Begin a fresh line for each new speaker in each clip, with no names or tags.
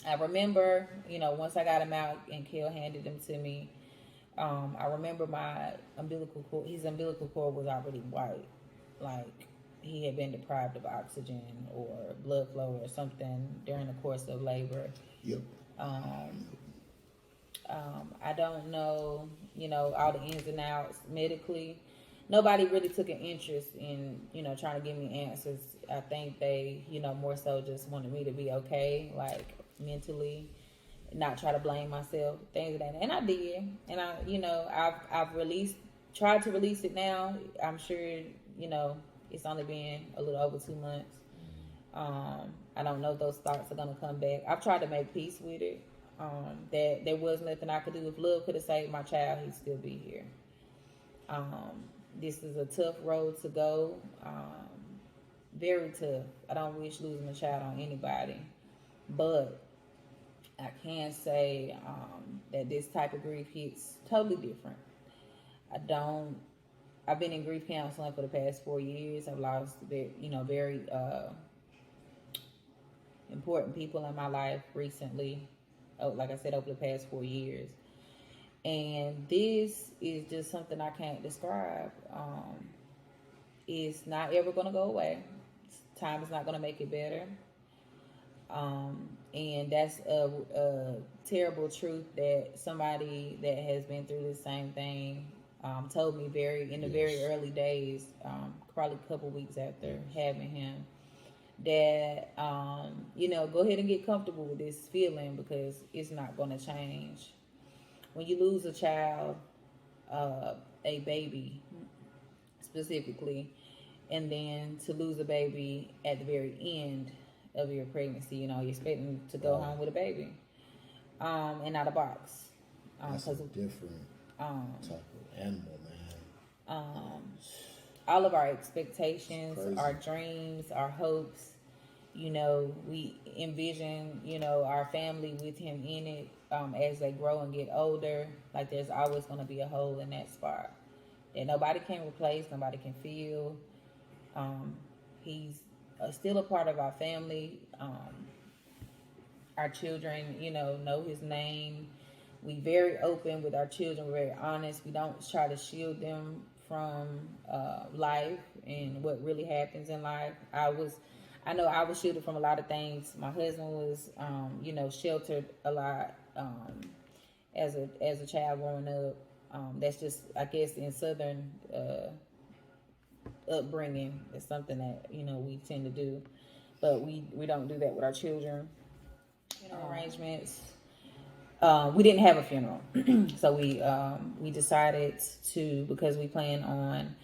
I remember, once I got him out and Kaale handed him to me, I remember my umbilical cord, his umbilical cord was already white. Like he had been deprived of oxygen or blood flow or something during the course of labor.
Yep.
I don't know, all the ins and outs medically. Nobody really took an interest in, trying to give me answers. I think they, more so just wanted me to be okay, like mentally, not try to blame myself, things of that. And I did. And I've tried to release it now. I'm sure, it's only been a little over 2 months. I don't know if those thoughts are going to come back. I've tried to make peace with it. That there was nothing I could do. If love could have saved my child, he'd still be here. This is a tough road to go. Very tough. I don't wish losing a child on anybody. But I can say that this type of grief hits totally different. I've been in grief counseling for the past 4 years. I've lost, very important people in my life recently. Like I said, over the past 4 years. And this is just something I can't describe. It's not ever going to go away. Time is not going to make it better. And that's a terrible truth that somebody that has been through the same thing told me in the very early days, probably a couple weeks after having him, that, go ahead and get comfortable with this feeling because it's not going to change. When you lose a child, a baby specifically, and then to lose a baby at the very end of your pregnancy, you're expecting to go home with a baby and not a box.
That's a different type of animal, man.
All of our expectations, our dreams, our hopes, we envision, our family with him in it as they grow and get older. Like there's always going to be a hole in that spot that nobody can replace, nobody can fill. He's still a part of our family. Our children, know his name. We very open with our children. We're very honest. We don't try to shield them from life and what really happens in life. I know I was shielded from a lot of things. My husband was, sheltered a lot as a child growing up. That's just, I guess, in Southern upbringing. It's something that we tend to do, but we don't do that with our children. Arrangements. We didn't have a funeral, so we decided to, because we plan on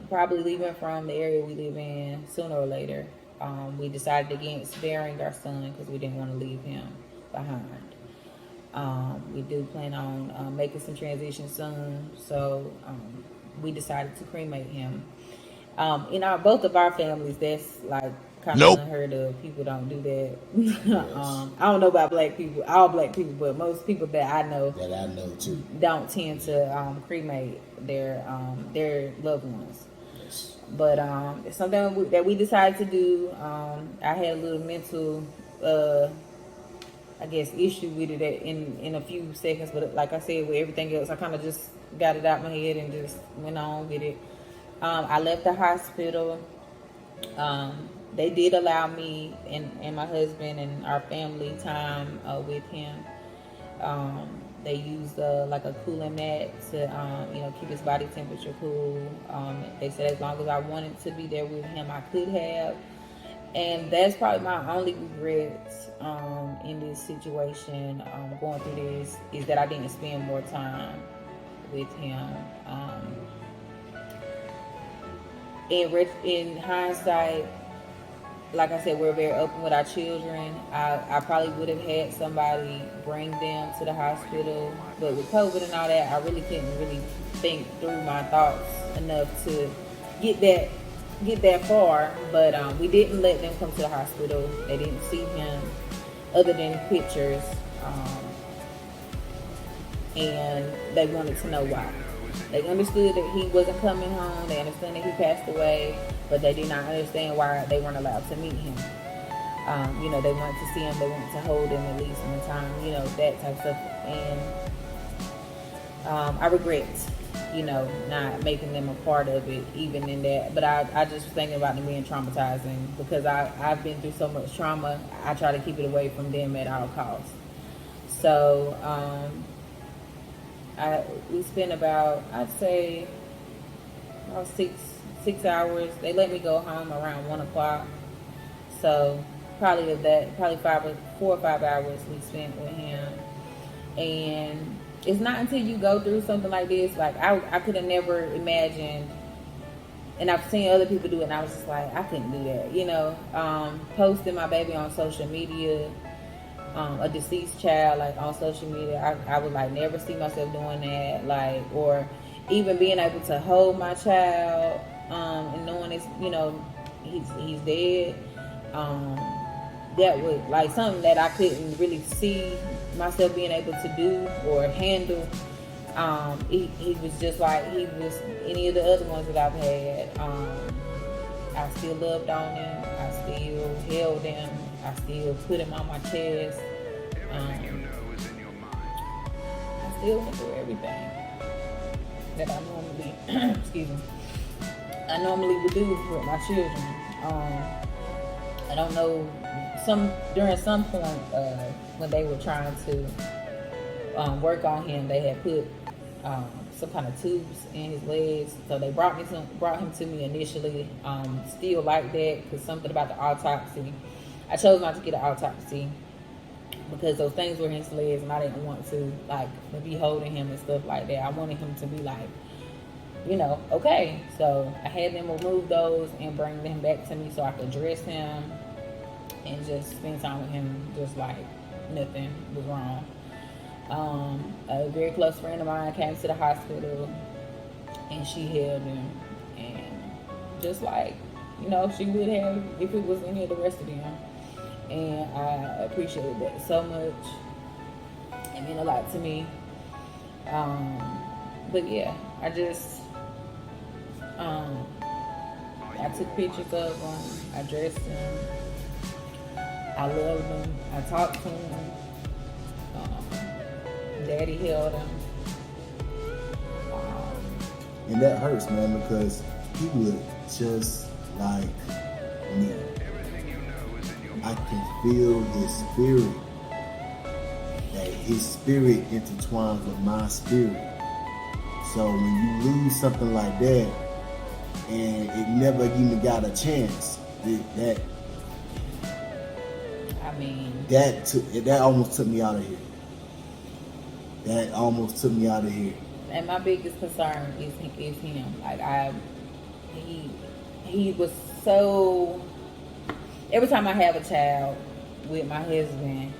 probably leaving from the area we live in sooner or later. We decided against burying our son because we didn't want to leave him behind. We do plan on making some transition soon, so we decided to cremate him. In both of our families, that's like kind of unheard of. People don't do that. I don't know about black people, all black people, but most people that I know
too
don't tend to cremate their loved ones. But it's something that we decided to do. I had a little mental, issue with it in a few seconds. But like I said, with everything else, I kind of just got it out my head and just went on with it. I left the hospital. They did allow me and my husband and our family time with him. They used like a cooling mat to keep his body temperature cool. They said as long as I wanted to be there with him, I could have. And that's probably my only regret in this situation, going through this, is that I didn't spend more time with him. In hindsight, like I said, we're very open with our children. I probably would have had somebody bring them to the hospital, but with COVID and all that, I really couldn't really think through my thoughts enough to get that far. But we didn't let them come to the hospital. They didn't see him other than pictures, and they wanted to know why. They understood that he wasn't coming home. They understood that he passed away, but they did not understand why they weren't allowed to meet him. They wanted to see him. They wanted to hold him at least in the time, that type of stuff. And I regret, not making them a part of it, even in that. But I just was thinking about them being traumatizing because I've been through so much trauma. I try to keep it away from them at all costs. So we spent about, I'd say, about 6 hours. They let me go home around 1 o'clock. So probably 4 or 5 hours we spent with him. And it's not until you go through something like this, like I could have never imagined, and I've seen other people do it, and I was just like, I couldn't do that, posting my baby on social media, a deceased child, like on social media, I would like never see myself doing that, like, or even being able to hold my child, and knowing it's, he's dead, that was like something that I couldn't really see myself being able to do or handle. He was just like he was any of the other ones that I've had. I still loved on him. I still held him. I still put him on my chest. I still went through everything that I normally excuse me, I normally would do with my children. I don't know, during some point when they were trying to work on him, they had put some kind of tubes in his legs. So they brought him to me initially, still like that, because something about the autopsy. I chose not to get an autopsy because those things were in his legs, and I didn't want to like be holding him and stuff like that. I wanted him to be like, okay. So I had them remove those and bring them back to me so I could dress him and just spend time with him just like nothing was wrong. A very close friend of mine came to the hospital and she held him, and just like, she would have if it was any of the rest of them. And I appreciated that so much. It meant a lot to me. But yeah, I just I took pictures of him, I dressed him, I loved him, I talked to him, Daddy held him.
And that hurts, man, because he looked just like me. I can feel his spirit. That his spirit intertwines with my spirit. So when you lose something like that, and it never even got a chance, that almost took me out of here. That almost took me out of here.
And my biggest concern is him. Like he was so. Every time I have a child with my husband,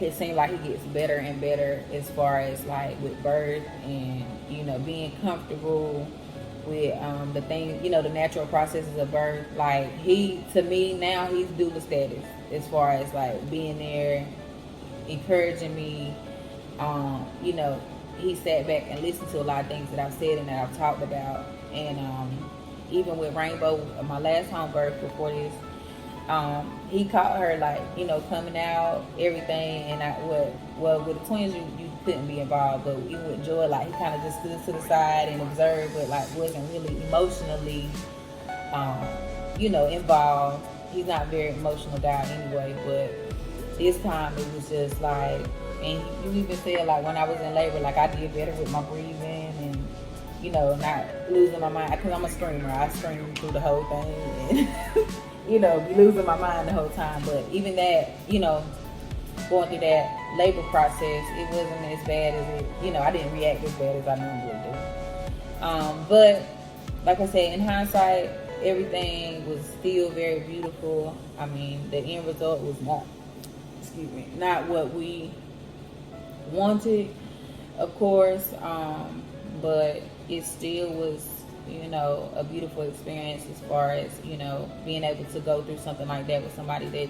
it seems like he gets better and better as far as like with birth and being comfortable with the things, the natural processes of birth. Like to me now he's doula status as far as like being there, encouraging me. He sat back and listened to a lot of things that I've said and that I've talked about. And even with Rainbow, my last home birth before this, he caught her like, coming out, everything. And with the twins, you couldn't be involved, but even with Joy, like he kind of just stood to the side and observed, but like wasn't really emotionally, involved. He's not a very emotional guy anyway, but this time it was just like, and you even said like when I was in labor, like I did better with my breathing and, not losing my mind, because I'm a screamer. I scream through the whole thing and, be losing my mind the whole time. But even that, going through that labor process, it wasn't as bad as it, I didn't react as bad as I normally do. But like I said, in hindsight, everything was still very beautiful. I mean, the end result was not what we wanted, of course, but it still was, a beautiful experience as far as, being able to go through something like that with somebody that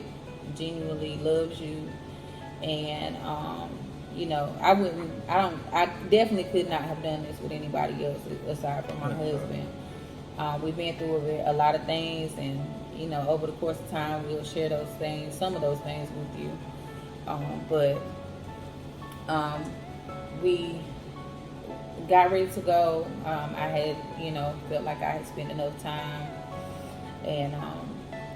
genuinely loves you and, you know, I definitely could not have done this with anybody else aside from my husband. We've been through a lot of things, and you know, over the course of time, we'll share those things, some of those things with you. But we got ready to go. I had, you know, felt like I had spent enough time, and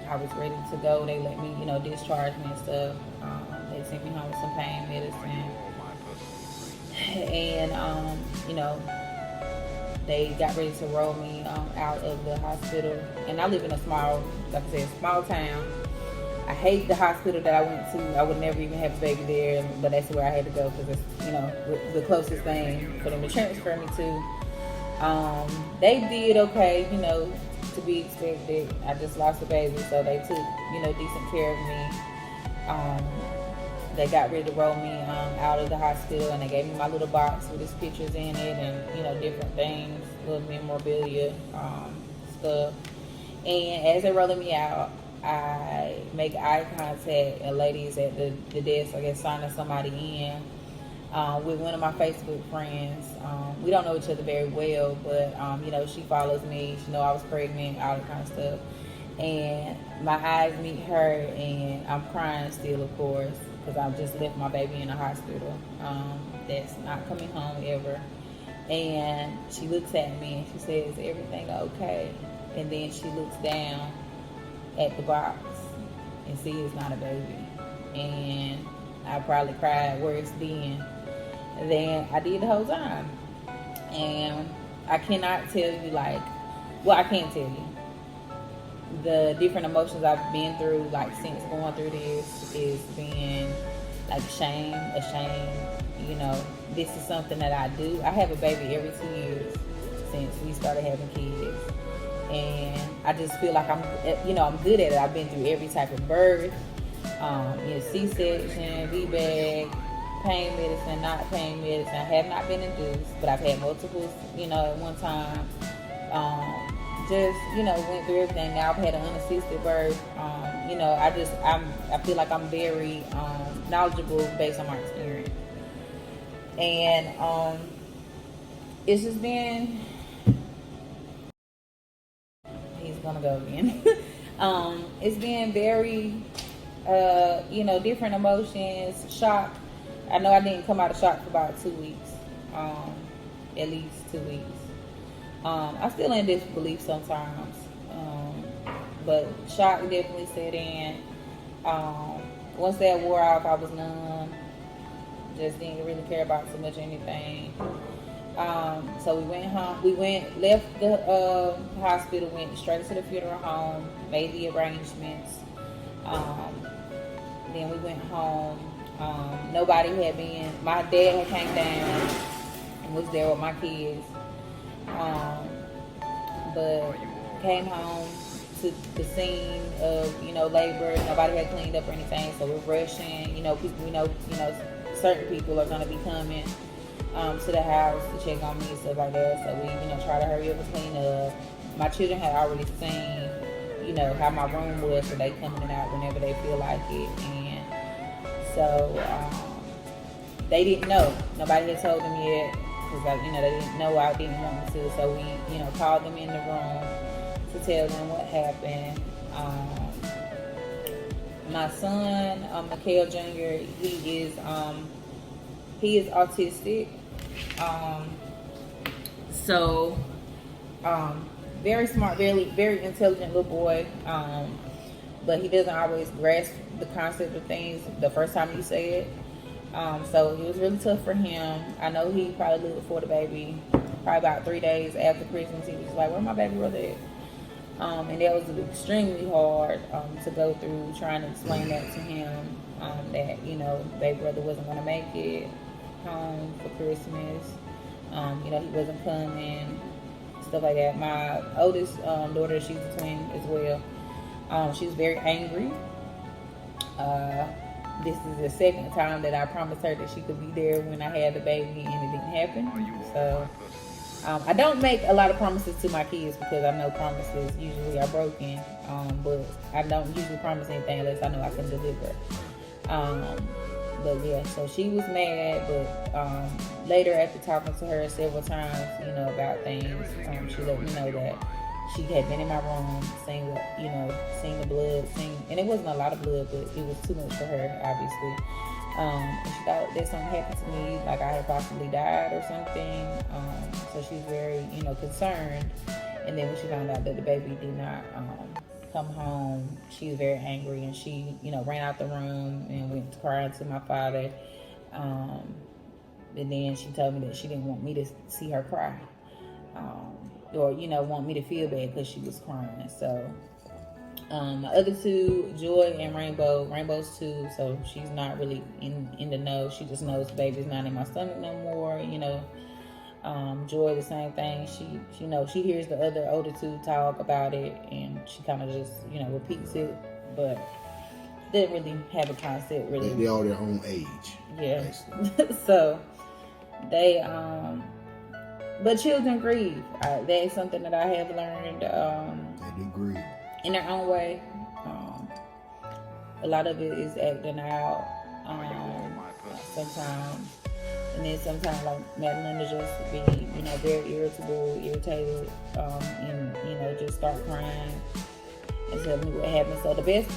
I was ready to go. They let me, you know, discharge me and stuff. They sent me home with some pain medicine, and you know, they got ready to roll me out of the hospital. And I live in a small, like I said, small town. I hate the hospital that I went to. I would never even have a baby there, but that's where I had to go because it's, you know, the closest thing for them to transfer me to. They did okay, you know, to be expected. I just lost a baby, so they took, you know, decent care of me. They got ready to roll me out of the hospital, and they gave me my little box with his pictures in it, and you know, different things, little memorabilia stuff. And as they're rolling me out, I make eye contact. A lady's at the desk, I guess, signing somebody in with one of my Facebook friends. We don't know each other very well, but you know, she follows me. She know I was pregnant, all that kind of stuff. And my eyes meet her, and I'm crying still, of course, because I've just left my baby in the hospital. That's not coming home ever. And she looks at me and she says, "Everything okay?" And then she looks down at the box and sees it's not a baby. And I probably cried worse then than I did the whole time. And I cannot tell you, like, well, I can't tell you the different emotions I've been through, like, since going through this, is being like shame, ashamed. You know, this is something that I do. I have a baby every 2 years since we started having kids, and I just feel like I'm good at it. I've been through every type of birth, you know, C-section, VBAC, pain medicine, not pain medicine. I have not been induced, but I've had multiples, you know, at one time. Just, you know, went through everything. Now I've had an unassisted birth. You know, I feel like I'm very knowledgeable based on my experience. And it's just been, he's gonna go again. It's been very, you know, different emotions, shock. I know I didn't come out of shock for about 2 weeks, at least 2 weeks. I'm still in disbelief sometimes, but shock definitely set in. Once that wore off, I was numb. Just didn't really care about so much anything. So we went home. Left the hospital, went straight to the funeral home, made the arrangements. Then we went home. Nobody had been. My dad had came down and was there with my kids. But came home to the scene of, you know, labor. Nobody had cleaned up or anything, so we're rushing. You know, people, we know, you know, certain people are gonna be coming to the house to check on me and stuff like that. So we, you know, try to hurry up and clean up. My children had already seen, you know, how my room was, so they come in and out whenever they feel like it. And so they didn't know. Nobody had told them yet. Because, you know, they didn't know I didn't want to. So we, you know, called them in the room to tell them what happened. My son, Kaale Jr., he is autistic. So very smart, very, very intelligent little boy. But he doesn't always grasp the concept of things the first time you say it. So it was really tough for him. I know he probably looked for the baby probably about 3 days after Christmas. He was like, "Where my baby brother at?" And that was extremely hard to go through, trying to explain that to him, that, you know, baby brother wasn't going to make it home for Christmas. You know, he wasn't coming, stuff like that. My oldest daughter, she's a twin as well. She was very angry. This is the second time that I promised her that she could be there when I had the baby, and it didn't happen. So I don't make a lot of promises to my kids because I know promises usually are broken. But I don't usually promise anything unless I know I can deliver. But yeah, so she was mad, but later after talking to her several times, about things, she let me know that she had been in my room, seen the blood, and it wasn't a lot of blood, but it was too much for her, obviously. And she thought that something happened to me, like I had possibly died or something. So she was very, concerned. And then when she found out that the baby did not come home, she was very angry, and she, ran out the room and went to cry to my father. And then she told me that she didn't want me to see her cry, or want me to feel bad because she was crying. So my other two, Joy and Rainbow's 2, so she's not really in the know. She just knows the baby's not in my stomach no more. Joy, the same thing. She hears the other older 2 talk about it, and she kind of just repeats it, but didn't really have a concept really.
They all their own age.
Yeah. So they but children grieve. That's something that I have learned.
They do grieve
in their own way. A lot of it is acting out sometimes. And then sometimes, like, Madeline will just be, very irritated, and, just start crying and tell me what happened. So the best,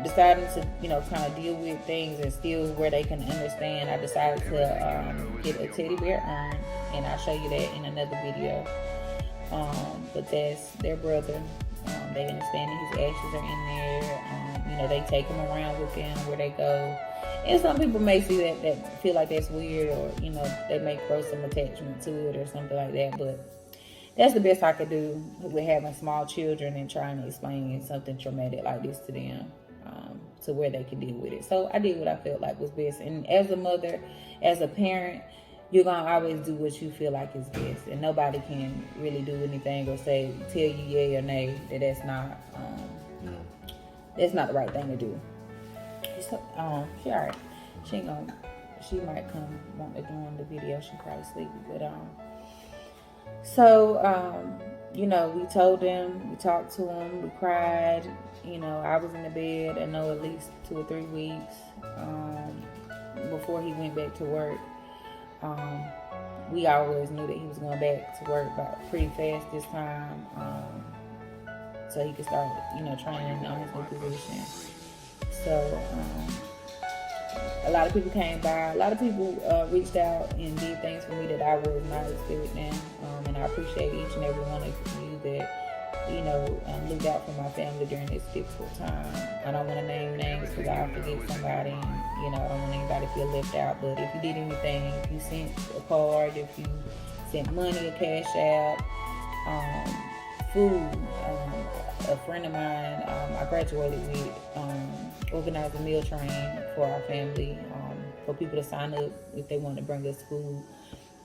deciding to, kind of deal with things and still where they can understand, I decided to get a teddy bear urn, and I'll show you that in another video. But that's their brother. They understand that his ashes are in there. They take him around with them where they go. And some people may see that feel like that's weird, or, they may grow some attachment to it or something like that. But that's the best I could do with having small children and trying to explain something traumatic like this to them, to where they can deal with it. So I did what I felt like was best. And as a mother, as a parent, you're going to always do what you feel like is best. And nobody can really do anything or tell you yay or nay that that's not the right thing to do. So, she all right. She might come want to join the video. She probably sleepy, but so we told them, we talked to them, we cried. I was in the bed, I know, at least 2 or 3 weeks before he went back to work. We always knew that he was going back to work pretty fast this time, so he could start, training on his new position. So a lot of people came by. A lot of people reached out and did things for me that I was not expecting. And I appreciate each and every one of you that, looked out for my family during this difficult time. I don't want to name names because I'll forget somebody. And, I don't want anybody to feel left out. But if you did anything, if you sent a card, if you sent money, a cash out, food, a friend of mine, I graduated with, organized a meal train for our family, for people to sign up if they wanted to bring us food.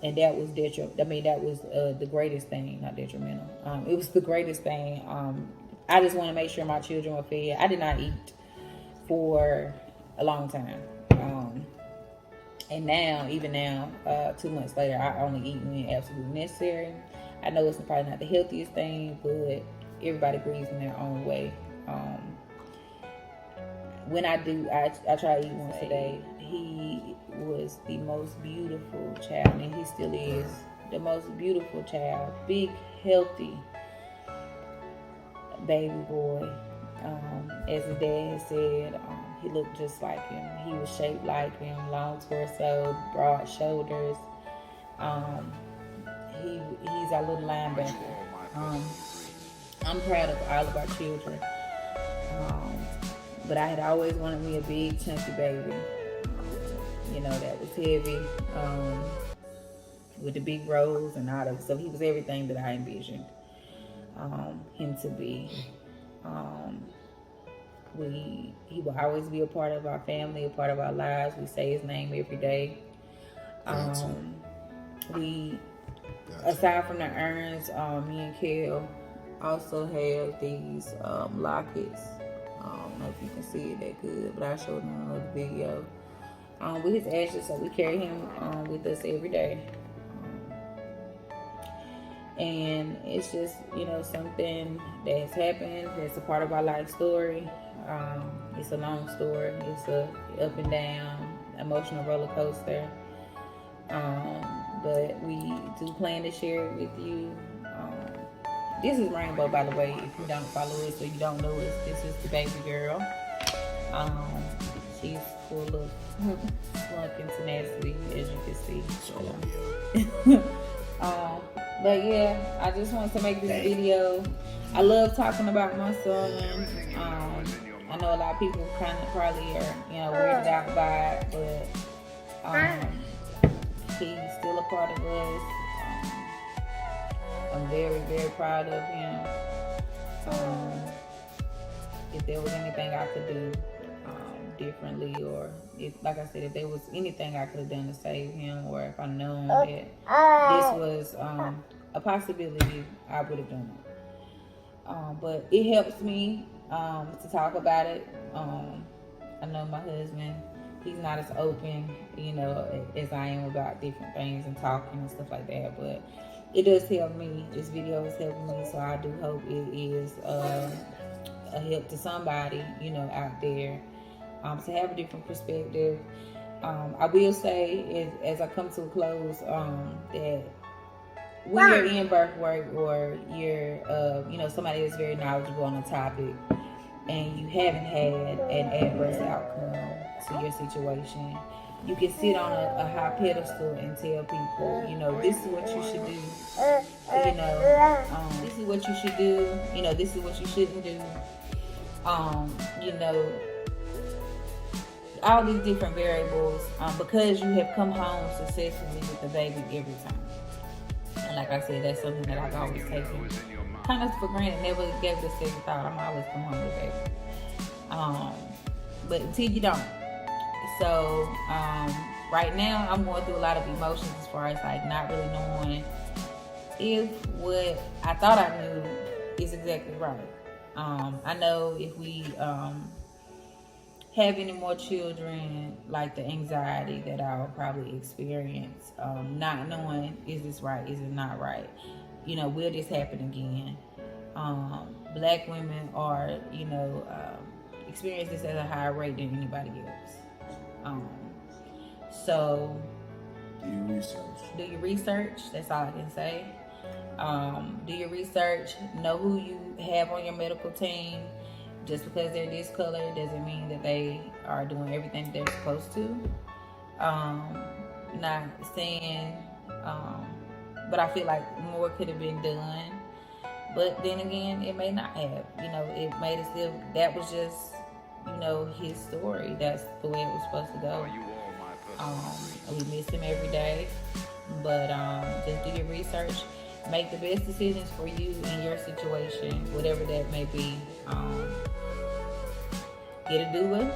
And that was the greatest thing, not detrimental. It was the greatest thing. I just want to make sure my children were fed. I did not eat for a long time. And now, even now, 2 months later, I only eat when absolutely necessary. I know it's probably not the healthiest thing, but everybody grieves in their own way. When I do, I try to eat once a day. He was the most beautiful child, and he still is the most beautiful child. Big, healthy baby boy. As his dad has said, he looked just like him. He was shaped like him, long torso, broad shoulders. He's our little linebacker. I'm proud of all of our children. But I had always wanted me a big, chunky baby. That was heavy, with the big rolls and all that. So he was everything that I envisioned him to be. He will always be a part of our family, a part of our lives. We say his name every day. Aside from the urns, me and Kaale also have these lockets. I don't know if you can see it that good, but I showed them in another video. With his ashes, so we carry him with us every day. And it's just, something that has happened. It's a part of our life story. It's a long story. It's a up and down. emotional roller coaster. But we do plan to share it with you. This is Rainbow, by the way. If you don't follow us or you don't know us, this is the baby girl. She's full of slunk and tenacity, as you can see. But yeah, I just wanted to make this video. I love talking about my son. I know a lot of people kind of probably are, weirded out by it, but he's still a part of us. I'm very, very proud of him. If there was anything I could do differently, or like I said, if there was anything I could have done to save him, or if I known that this was a possibility, I would have done it. But it helps me to talk about it. I know my husband, he's not as open, as I am about different things and talking and stuff like that, but it does help me. This video is helping me, so I do hope it is a help to somebody, out there, to have a different perspective. I will say, as I come to a close, that when you're in birth work, or you're, somebody that's very knowledgeable on a topic, and you haven't had an adverse outcome to your situation, you can sit on a high pedestal and tell people, this is what you should do. This is what you should do. This is what you shouldn't do. All these different variables, because you have come home successfully with the baby every time. And like I said, that's something that I've always taken kind of for granted. Never gave it a second thought. I'm always come home with baby. But until you don't. So right now I'm going through a lot of emotions as far as like not really knowing if what I thought I knew is exactly right. I know if we have any more children, like the anxiety that I'll probably experience, not knowing, is this right, is it not right? Will this happen again? Black women are, experience this at a higher rate than anybody else. So
do your research.
Do your research. That's all I can say. Do your research. Know who you have on your medical team. Just because they're this color doesn't mean that they are doing everything they're supposed to. Not saying, but I feel like more could have been done. But then again, it may not have. It made it still. That was just, his story. That's the way it was supposed to go. We miss him every day. But just do your research. Make the best decisions for you in your situation, whatever that may be. Get a doula.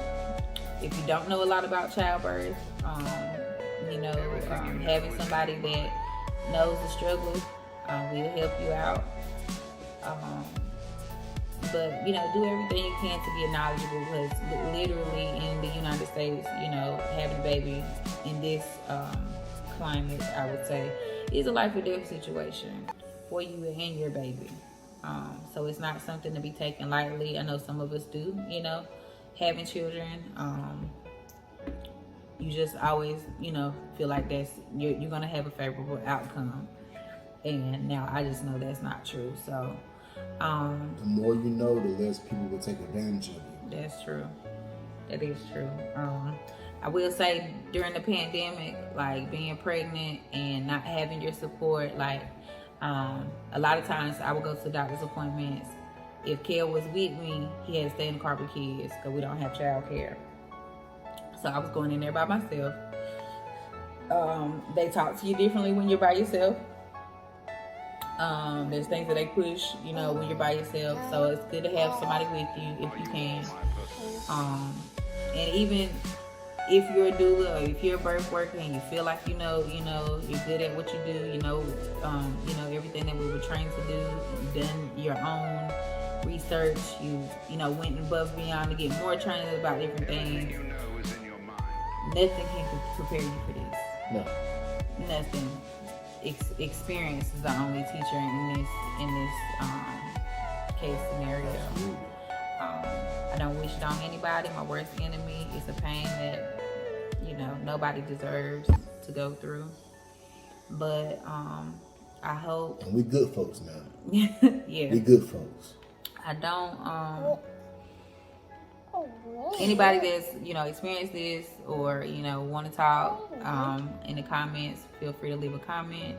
If you don't know a lot about childbirth, having somebody that knows the struggle will help you out. But do everything you can to be knowledgeable, because literally in the United States, having a baby in this climate, I would say, is a life or death situation for you and your baby. So it's not something to be taken lightly. I know some of us do, having children. You just always, feel like you're gonna have a favorable outcome. And now I just know that's not true. So
the more you know, the less people will take advantage of you. That's
true. That is true. I will say, during the pandemic, like being pregnant and not having your support, like a lot of times I would go to doctor's appointments. If Kaale was with me, he had to stay in the car with kids because we don't have child care. So I was going in there by myself. They talk to you differently when you're by yourself. There's things that they push, when you're by yourself. So it's good to have somebody with you if you can. And even if you're a doula, or if you're a birth worker and you feel like you're good at what you do, everything that we were trained to do, you've done your own research, you went above and beyond to get more training about different things. Nothing can prepare you for this.
No.
Nothing. Experience is the only teacher in this case scenario. I don't wish it on anybody. My worst enemy is the pain that you know, nobody deserves to go through. But I hope.
And we good folks now.
Yeah.
We good folks.
I don't anybody that's, you know, experienced this or, you know, want to talk in the comments, feel free to leave a comment.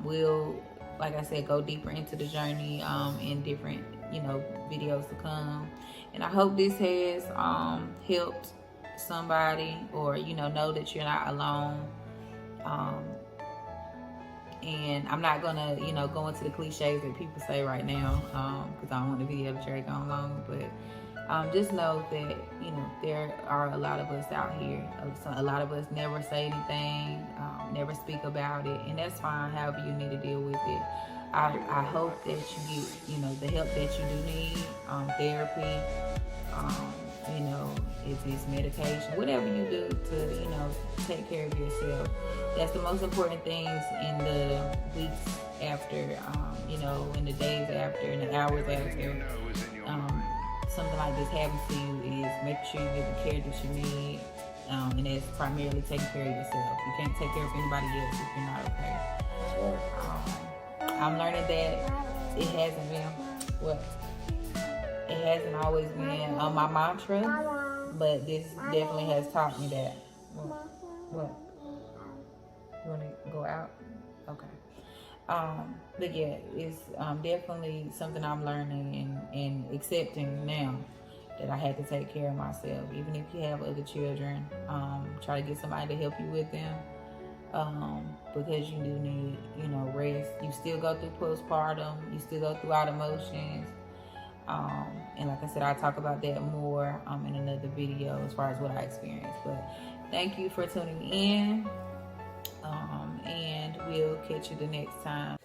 We'll, like I said, go deeper into the journey in different, you know, videos to come. And I hope this has helped somebody, or, you know that you're not alone. And I'm not gonna, you know, go into the cliches that people say right now, because I don't want the video to drag on long. But just know that, you know, there are a lot of us out here. A lot of us never say anything, never speak about it, and that's fine. However you need to deal with it. I hope that you get, you know, the help that you do need, therapy, you know, if it's medication, whatever you do to, you know, take care of yourself. That's the most important things in the weeks after, you know, in the days after, in the hours after something like this happens to you, is make sure you get the care that you need, and that's primarily taking care of yourself. You can't take care of anybody else if you're not okay. I'm learning that it hasn't been, it hasn't always been my mantra, but this definitely has taught me that. What? You want to go out? Okay. But yeah, it's definitely something I'm learning and accepting now, that I had to take care of myself. Even if you have other children, try to get somebody to help you with them, because you do need, you know, rest. You still go through postpartum. You still go through all the emotions. And like I said, I'll talk about that more in another video as far as what I experienced. But thank you for tuning in, and we'll catch you the next time.